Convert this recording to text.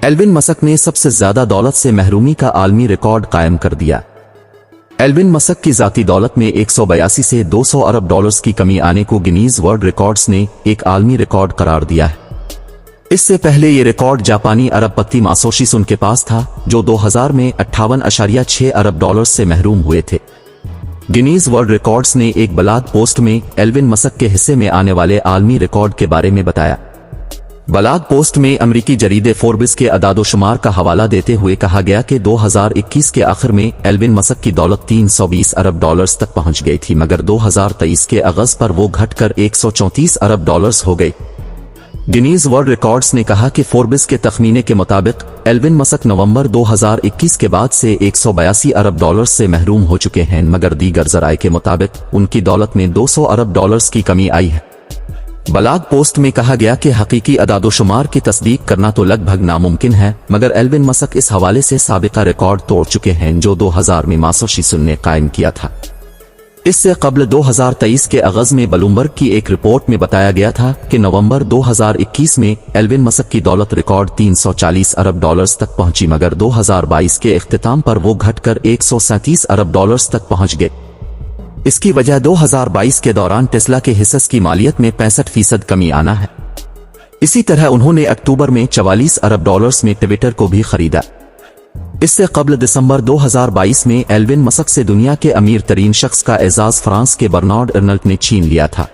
Alvin Musk ने सबसे ज्यादा दौलत से महरूमी का आलमी रिकॉर्ड कायम कर दिया। एल्विन मस्क की जाती दौलत में 182 से 200 अरब डॉलर्स की कमी आने को गिनीज वर्ल्ड रिकॉर्ड्स ने एक आलमी रिकॉर्ड करार दिया है। इससे पहले ये रिकॉर्ड जापानी अरबपति मासायोशी सुन के पास था, जो 2000 में 58.6 अरब डॉलर्स से महरूम हुए थे। गिनीज वर्ल्ड रिकॉर्ड्स ने एक ब्लॉग पोस्ट में एल्विन मस्क के हिस्से में आने वाले आलमी रिकॉर्ड के बारे में बताया। ब्लॉग पोस्ट में अमेरिकी जरीदे फोर्ब्स के अदादोशुमार का हवाला देते हुए कहा गया कि 2021 के आखिर में एल्विन मस्क की दौलत 320 अरब डॉलर्स तक पहुंच गई थी, मगर 2023 के अगस्त पर वो घटकर 134 अरब डॉलर्स हो गई। गिनीज वर्ल्ड रिकॉर्ड्स ने कहा कि फोर्ब्स के तखमीने के मुताबिक एल्विन मस्क नवंबर 2021 के बाद से 182 अरब डॉलर्स से महरूम हो चुके हैं, मगर दीगर जराए के मुताबिक उनकी दौलत में 200 अरब डॉलर्स की कमी आई है। ब्लॉग पोस्ट में कहा गया कि हकीकी अदादोशुमार की तस्दीक करना तो लगभग नामुमकिन है, मगर एल्विन मस्क इस हवाले से साबिका रिकॉर्ड तोड़ चुके हैं जो 2000 में मासायोशी सुन ने कायम किया था। इससे कबल 2023 के अगस्त में ब्लूमबर्ग की एक रिपोर्ट में बताया गया था कि नवंबर 2021 में एल्विन मस्क की दौलत रिकॉर्ड 340 अरब डॉलर्स तक पहुंची, मगर 2022 के इख्तिताम पर वो घटकर 137 अरब डॉलर्स तक पहुंच गए। इसकी वजह 2022 के दौरान टेस्ला के हिस्से की मालियत में 65% कमी आना है। इसी तरह उन्होंने अक्टूबर में 44 अरब डॉलर्स में ट्विटर को भी खरीदा। इससे कबल दिसंबर 2022 में एल्विन मस्क से दुनिया के अमीर तरीन शख्स का एजाज फ्रांस के बर्नार्ड अर्नल्ट ने छीन लिया था।